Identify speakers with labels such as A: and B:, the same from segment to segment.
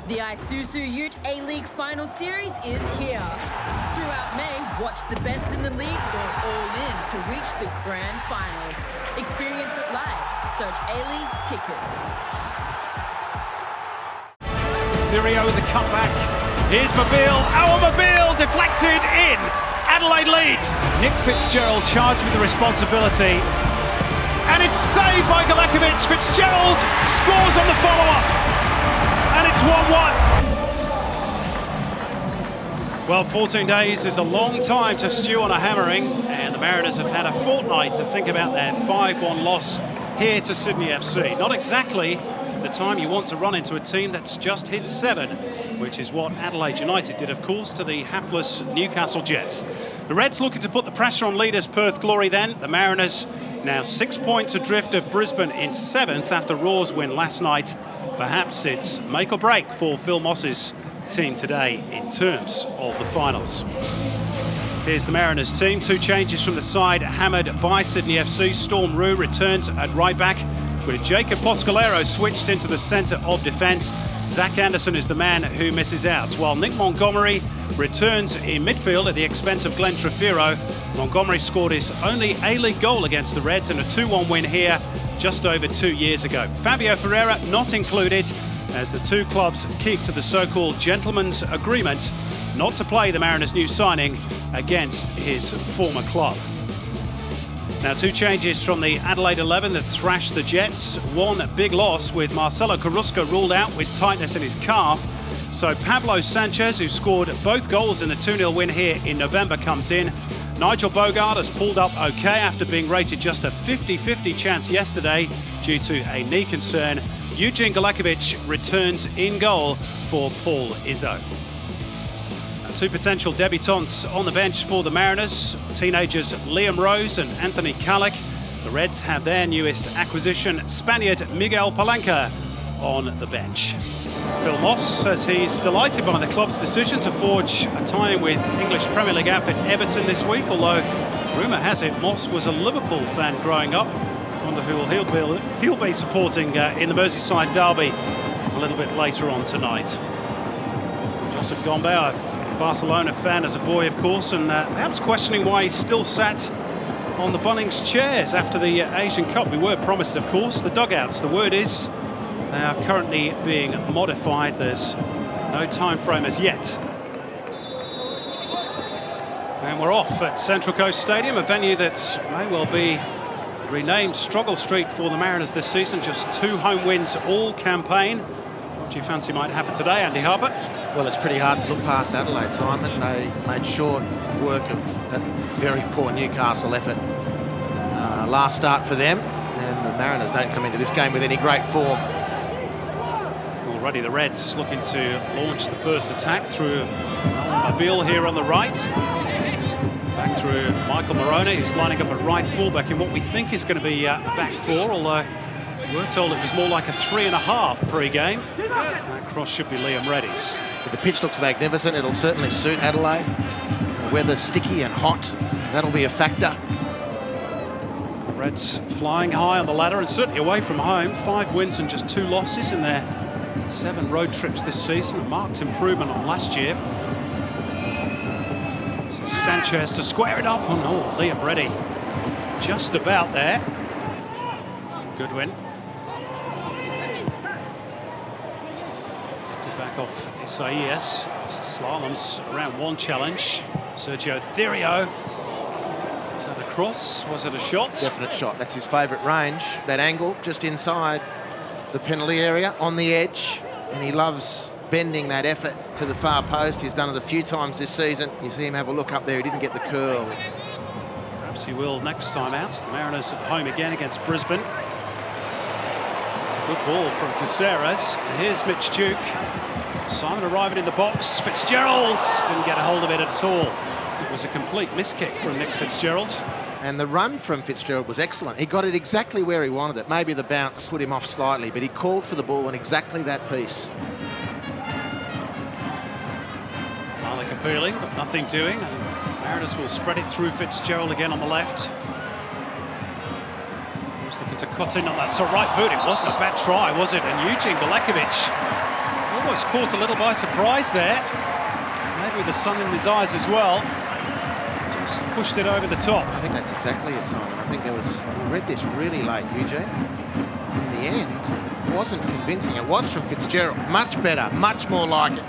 A: The Isuzu UTE A-League final series is here. Throughout May, watch the best in the league go all in to reach the grand final. Experience it live. Search A-League's tickets.
B: Thurio with the cutback. Here's Mobile. Our Mobile deflected in. Adelaide leads. Nick Fitzgerald charged with the responsibility. And it's saved by Galekovic. Fitzgerald scores on the follow-up. And it's 1-1. Well, 14 days is a long time to stew on a hammering, and the Mariners have had a fortnight to think about their 5-1 loss here to Sydney FC. Not exactly the time you want to run into a team that's just hit 7, which is what Adelaide United did, of course, to the hapless Newcastle Jets. The Reds looking to put the pressure on leaders Perth Glory then. The Mariners now 6 points adrift of Brisbane in 7th after Raw's win last night. Perhaps it's make or break for Phil Moss's team today in terms of the finals. Here's the Mariners team. 2 changes from the side hammered by Sydney FC. Storm Roux returns at right back, with Jacob Poscolero switched into the centre of defence. Zach Anderson is the man who misses out, while Nick Montgomery returns in midfield at the expense of Glenn Trefiro. Montgomery scored his only A-League goal against the Reds in a 2-1 win here just over 2 years ago. Fabio Ferreira not included, as the two clubs keep to the so-called gentleman's agreement not to play the Mariners' new signing against his former club. Now 2 changes from the Adelaide 11 that thrashed the Jets. 1 big loss with Marcelo Carrusca ruled out with tightness in his calf. So Pablo Sanchez, who scored both goals in the 2-0 win here in November, comes in. Nigel Bogart has pulled up okay after being rated just a 50-50 chance yesterday due to a knee concern. Eugene Galekovic returns in goal for Paul Izzo. 2 potential debutants on the bench for the Mariners, teenagers Liam Rose and Anthony Kallick. The Reds have their newest acquisition, Spaniard Miguel Palanca, on the bench. Phil Moss says he's delighted by the club's decision to forge a tie with English Premier League outfit Everton this week, although rumour has it Moss was a Liverpool fan growing up. Wonder who he'll be supporting in the Merseyside derby a little bit later on tonight. Joseph Gombe, a Barcelona fan as a boy, of course, and perhaps questioning why he still sat on the Bunnings chairs after the Asian Cup. We were promised, of course, the dugouts. The word is they are currently being modified. There's no time frame as yet. And we're off at Central Coast Stadium, a venue that may well be renamed Struggle Street for the Mariners this season. Just 2 home wins all campaign. What do you fancy might happen today, Andy Harper?
C: Well, it's pretty hard to look past Adelaide, Simon. They made short work of that very poor Newcastle effort. Last start for them, and the Mariners don't come into this game with any great form.
B: Already the Reds looking to launch the first attack through Mobile here on the right. Back through Michael Moroni, who's lining up at right fullback in what we think is going to be a back 4, although we're told it was more like a 3.5 pre-game. That cross should be Liam Reddy's.
C: But the pitch looks magnificent. It'll certainly suit Adelaide. The weather's sticky and hot. That'll be a factor.
B: The Reds flying high on the ladder and certainly away from home. 5 wins and just 2 losses in their 7 road trips this season. A marked improvement on last year. So Sanchez to square it up on Liam Reddy. Just about there. Good win. Gets it back off Isaias. Slalom's round 1 challenge. Sergio Thurio. Is that a cross? Was it a shot?
C: Definite shot. That's his favourite range. That angle just inside the penalty area on the edge. And he loves bending that effort to the far post. He's done it a few times this season. You see him have a look up there. He didn't get the curl.
B: Perhaps he will next time out. The Mariners at home again against Brisbane. It's a good ball from Caceres. And here's Mitch Duke. Simon arriving in the box. Fitzgerald didn't get a hold of it at all. It was a complete miskick from Nick Fitzgerald.
C: And the run from Fitzgerald was excellent. He got it exactly where he wanted it. Maybe the bounce put him off slightly, but he called for the ball in exactly that piece.
B: Malik appealing, but nothing doing. And Mariners will spread it through Fitzgerald again on the left. He was looking to cut in on that. It's a right boot. It wasn't a bad try, was it? And Eugene Galekovic Almost caught a little by surprise there. Maybe with the sun in his eyes as well. Just pushed it over the top.
C: I think that's exactly it, Simon. I think I read this really late, Eugene. In the end, it wasn't convincing. It was from Fitzgerald. Much better, much more like it.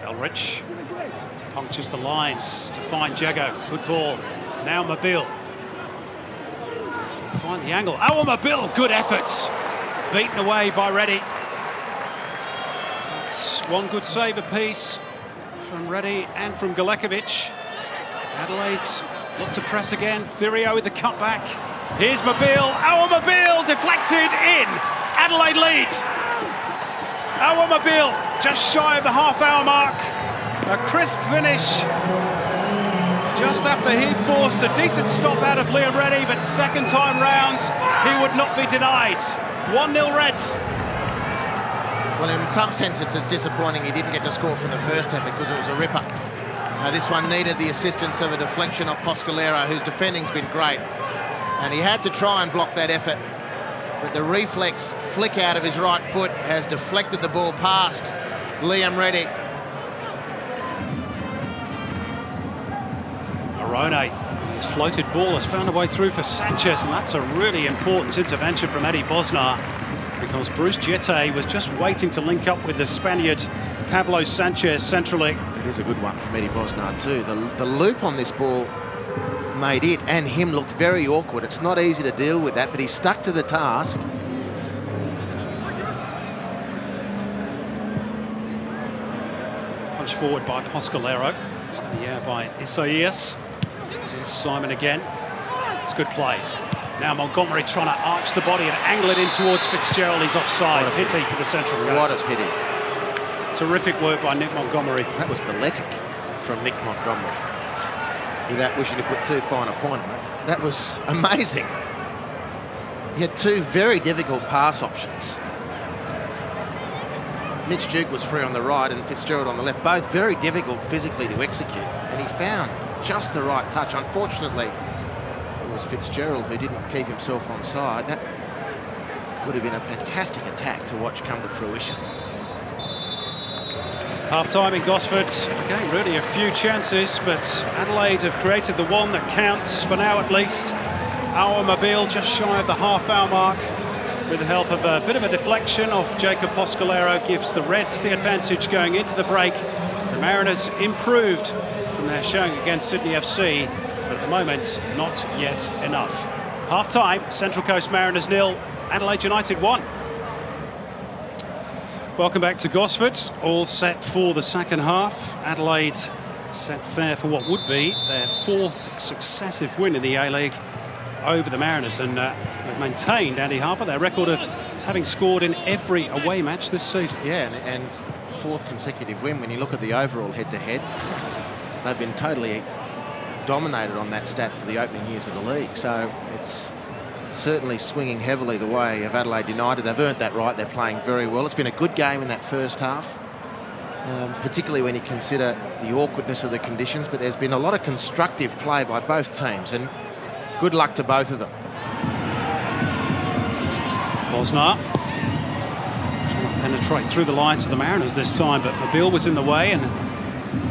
B: Elrich punctures the lines to find Jago. Good ball. Now Mobile. Find the angle. Oh, Mobile, good efforts. Beaten away by Reddy. That's one good save apiece from Reddy and from Galekovic. Adelaide look to press again. Thirio with the cutback. Here's Mobile. Oh, Mobile deflected in. Adelaide lead. Oh, Mobile just shy of the half-hour mark. A crisp finish just after he'd forced a decent stop out of Liam Reddy, but second time round, he would not be denied. 1-0 Reds.
C: Well, in some sense, it's disappointing he didn't get to score from the first effort because it was a ripper. This one needed the assistance of a deflection off Poscolero, whose defending's been great. And he had to try and block that effort, but the reflex flick out of his right foot has deflected the ball past Liam Reddy.
B: Morone, his floated ball has found a way through for Sanchez, and that's a really important intervention from Eddie Bosnar, because Bruce Jete was just waiting to link up with the Spaniard Pablo Sanchez centrally.
C: It is a good one from Eddie Bosnar too. The loop on this ball made it and him look very awkward. It's not easy to deal with that, but he stuck to the task.
B: Punch forward by Poscolero. Yeah, by Isaias. Here's Simon again. It's good play. Now Montgomery trying to arch the body and angle it in towards Fitzgerald. He's offside. Pity for the Central Coast.
C: What a pity.
B: Terrific work by Nick Montgomery.
C: That was balletic from Nick Montgomery. Without wishing to put too fine a point on it. That was amazing. He had two very difficult pass options. Mitch Duke was free on the right and Fitzgerald on the left, both very difficult physically to execute. And he found just the right touch. Unfortunately, it was Fitzgerald who didn't keep himself on side. That would have been a fantastic attack to watch come to fruition.
B: Half-time in Gosford. Again, really a few chances, but Adelaide have created the one that counts, for now at least. Our Mobile just shy of the half-hour mark, with the help of a bit of a deflection off Jacob Poscolero, gives the Reds the advantage going into the break. The Mariners improved from their showing against Sydney FC, but at the moment, not yet enough. Half-time, Central Coast Mariners 0, Adelaide United 1. Welcome back to Gosford, all set for the second half. Adelaide set fair for what would be their fourth successive win in the A-League over the Mariners, and they've maintained, Andy Harper, their record of having scored in every away match this season. Yeah,
C: and fourth consecutive win. When you look at the overall head-to-head, they've been totally dominated on that stat for the opening years of the league, so it's certainly swinging heavily the way of Adelaide United. They've earned that right. They're playing very well. It's been a good game in that first half, particularly when you consider the awkwardness of the conditions, but there's been a lot of constructive play by both teams, and good luck to both of them.
B: Bosnar trying to penetrate through the lines of the Mariners this time, but Mobile was in the way, and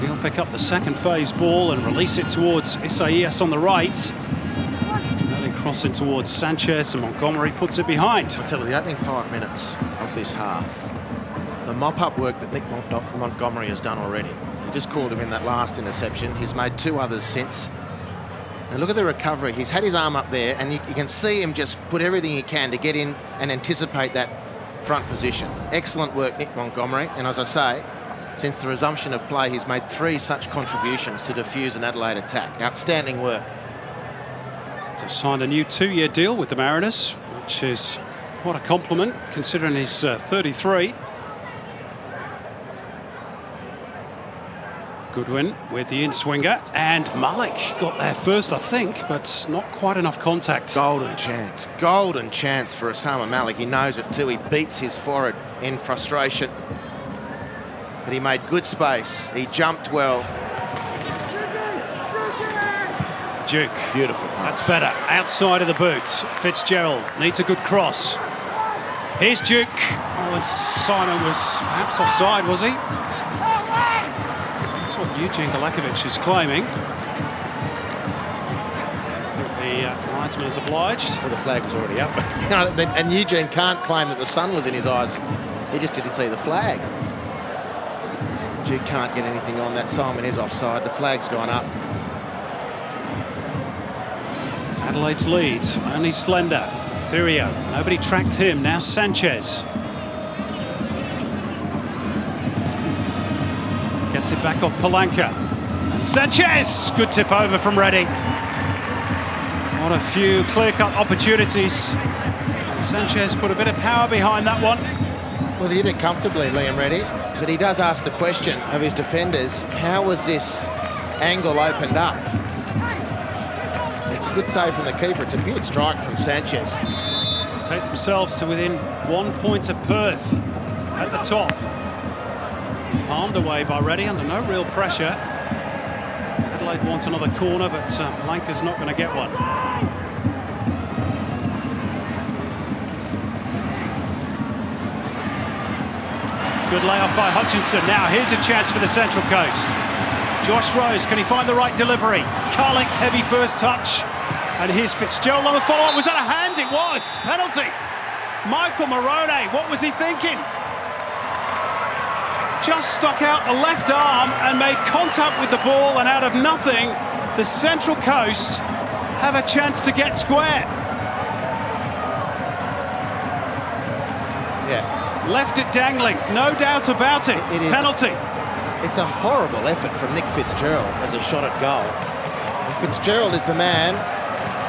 B: he'll pick up the second phase ball and release it towards Isaias on the right. Crossing towards Sanchez, and Montgomery puts it behind.
C: I tell you, the opening 5 minutes of this half, the mop-up work that Nick Montgomery has done already. He just called him in that last interception. He's made two others since. And look at the recovery. He's had his arm up there, and you can see him just put everything he can to get in and anticipate that front position. Excellent work, Nick Montgomery. And as I say, since the resumption of play, he's made three such contributions to defuse an Adelaide attack. Outstanding work.
B: Just signed a new 2-year deal with the Mariners, which is quite a compliment considering he's 33. Goodwin with the in-swinger, and Malik got there first, I think, but not quite enough contact.
C: Golden chance for Osama Malik. He knows it too. He beats his forehead in frustration, but he made good space. He jumped well.
B: Duke.
C: Beautiful pass.
B: That's better. Outside of the boot. Fitzgerald needs a good cross. Here's Duke. Oh, and Simon was perhaps offside, was he? That's what Eugene Galekovic is claiming. The linesman is obliged.
C: Well, the flag was already up. And Eugene can't claim that the sun was in his eyes. He just didn't see the flag. Duke can't get anything on that. Simon is offside. The flag's gone up.
B: Adelaide's lead, only slender. Thurio, nobody tracked him. Now Sanchez. Gets it back off Palanca. And Sanchez! Good tip over from Reddy. What a few clear-cut opportunities. And Sanchez put a bit of power behind that one.
C: Well, he did it comfortably, Liam Reddy. But he does ask the question of his defenders, how was this angle opened up? It's a good save from the keeper. It's a good strike from Sanchez.
B: Take themselves to within 1 point of Perth at the top. Palmed away by Reddy under no real pressure. Adelaide want another corner, but Palanca's not going to get one. Good layoff by Hutchinson. Now here's a chance for the Central Coast. Josh Rose, can he find the right delivery? Carlick, heavy first touch. And here's Fitzgerald on the follow-up. Was that a hand? It was. Penalty. Michael Morone, what was he thinking? Just stuck out the left arm and made contact with the ball, and out of nothing, the Central Coast have a chance to get square.
C: Yeah.
B: Left it dangling, no doubt about it.
C: It is.
B: Penalty.
C: It's a horrible effort from Nick Fitzgerald as a shot at goal. And Fitzgerald is the man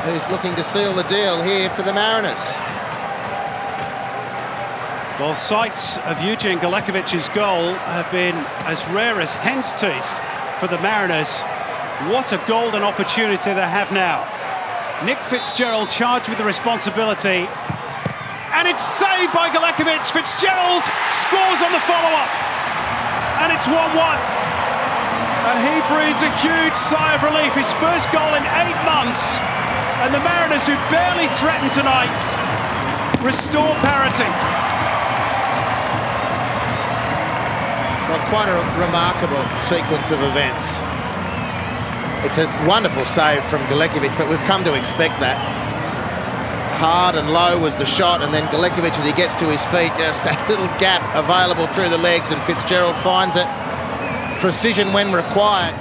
C: who's looking to seal the deal here for the Mariners.
B: Well, sights of Eugene Galekovic's goal have been as rare as hen's teeth for the Mariners. What a golden opportunity they have now. Nick Fitzgerald charged with the responsibility. And it's saved by Galekovic. Fitzgerald scores on the follow-up. And it's 1-1. And he breathes a huge sigh of relief. His first goal in 8 months. And the Mariners, who barely threatened tonight, restore parity.
C: Well, quite a remarkable sequence of events. It's a wonderful save from Galekovic, but we've come to expect that. Hard and low was the shot, and then Galekovic, as he gets to his feet, just that little gap available through the legs, and Fitzgerald finds it. Precision when required.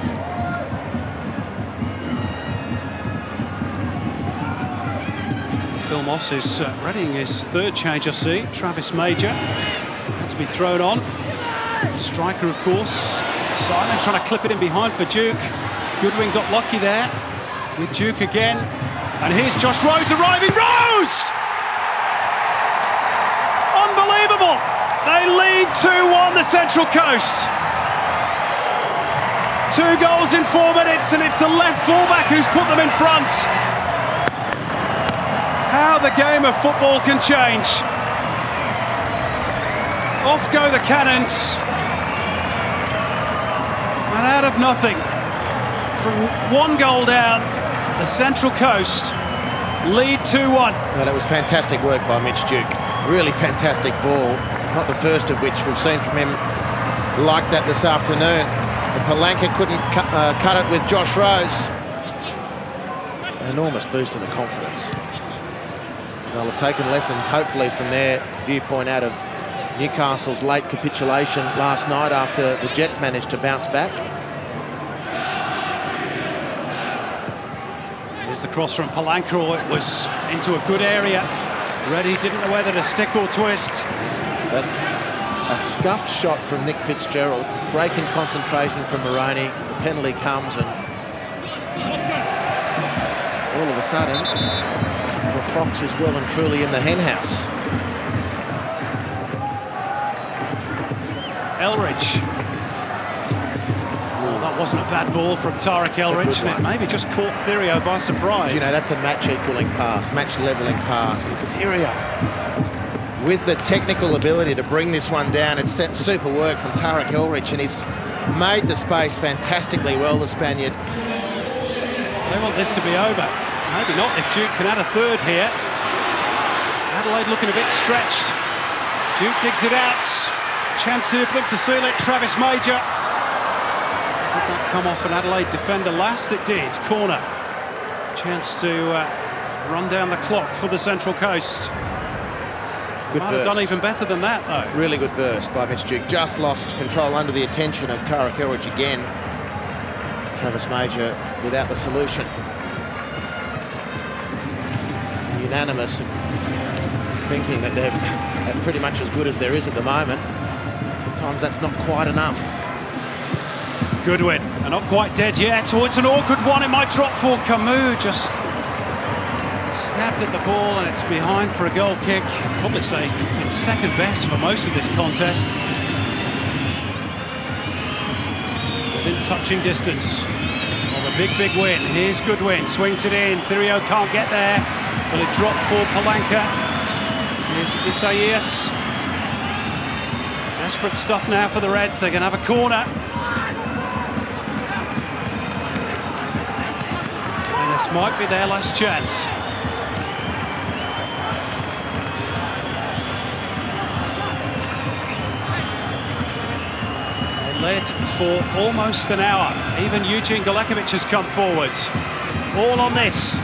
B: Phil Moss is readying his third change, I see. Travis Major had to be thrown on. Striker, of course. Simon trying to clip it in behind for Duke. Goodwin got lucky there with Duke again. And here's Josh Rose arriving. Rose! Unbelievable! They lead 2-1, the Central Coast. 2 goals in 4 minutes, and it's the left fullback who's put them in front. How the game of football can change. Off go the Cannons. And out of nothing, from 1 goal down, the Central Coast lead 2-1.
C: Well, that was fantastic work by Mitch Duke. Really fantastic ball. Not the first of which we've seen from him like that this afternoon. And Palanca couldn't cut it with Josh Rose. An enormous boost in the confidence. They'll have taken lessons, hopefully, from their viewpoint out of Newcastle's late capitulation last night after the Jets managed to bounce back.
B: Here's the cross from Palanca. It was into a good area. Reddy didn't know whether to stick or twist.
C: But a scuffed shot from Nick Fitzgerald. Break in concentration from Morone. The penalty comes, and all of a sudden, the Fox is well and truly in the henhouse.
B: Elridge. Oh, that wasn't a bad ball from Tarek Elridge. It maybe just caught Thurio by surprise.
C: You know, that's a match-equaling pass, match-levelling pass. And Thurio, with the technical ability to bring this one down, it's set super work from Tarek Elridge, and he's made the space fantastically well, the Spaniard.
B: They want this to be over. Maybe not if Duke can add a third here. Adelaide looking a bit stretched. Duke digs it out. Chance here for them to seal it. Travis Major. Did that come off an Adelaide defender last? It did. Corner. Chance to run down the clock for the Central Coast.
C: Good
B: Might
C: burst.
B: have done even better than that, though.
C: Really good burst by Mitch Duke. Just lost control under the attention of Tara Kerridge again. Travis Major without the solution. Unanimous, thinking that they're pretty much as good as there is at the moment. Sometimes that's not quite enough.
B: Goodwin, and not quite dead yet. Oh, it's an awkward one. It might drop for Camus. Just stabbed at the ball, and it's behind for a goal kick. Probably say it's second best for most of this contest. Within touching distance of a big win. Here's Goodwin, swings it in. Thirio can't get there. Will it drop for Palanca? Here's Isaias. Desperate stuff now for the Reds. They're going to have a corner. And this might be their last chance. They led for almost an hour. Even Eugene Galekovic has come forward. All on this.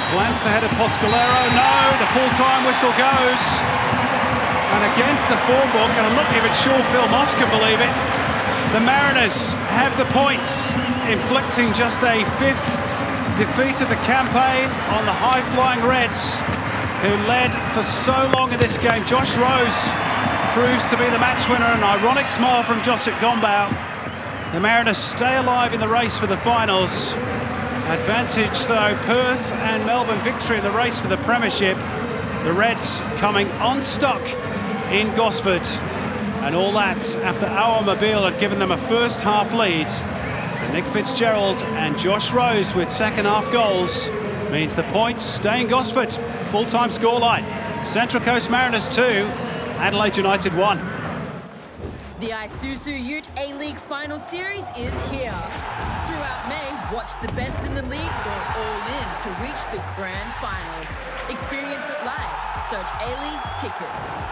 B: Glance the head of Poscolero. No, the full-time whistle goes. And against the form book, and I'm not even sure Phil Moss can believe it, the Mariners have the points, inflicting just a 5th defeat of the campaign on the high-flying Reds, who led for so long in this game. Josh Rose proves to be the match winner. An ironic smile from Josip Gombau. The Mariners stay alive in the race for the finals. Advantage, though, Perth and Melbourne victory in the race for the premiership. The Reds coming unstuck in Gosford. And all that after our Mobile had given them a first half lead. And Nick Fitzgerald and Josh Rose with second half goals means the points stay in Gosford. Full-time scoreline. Central Coast Mariners 2, Adelaide United 1.
A: The Isuzu UTE A-League final series is here. Throughout May, watch the best in the league go all in to reach the grand final. Experience it live. Search A-League's tickets.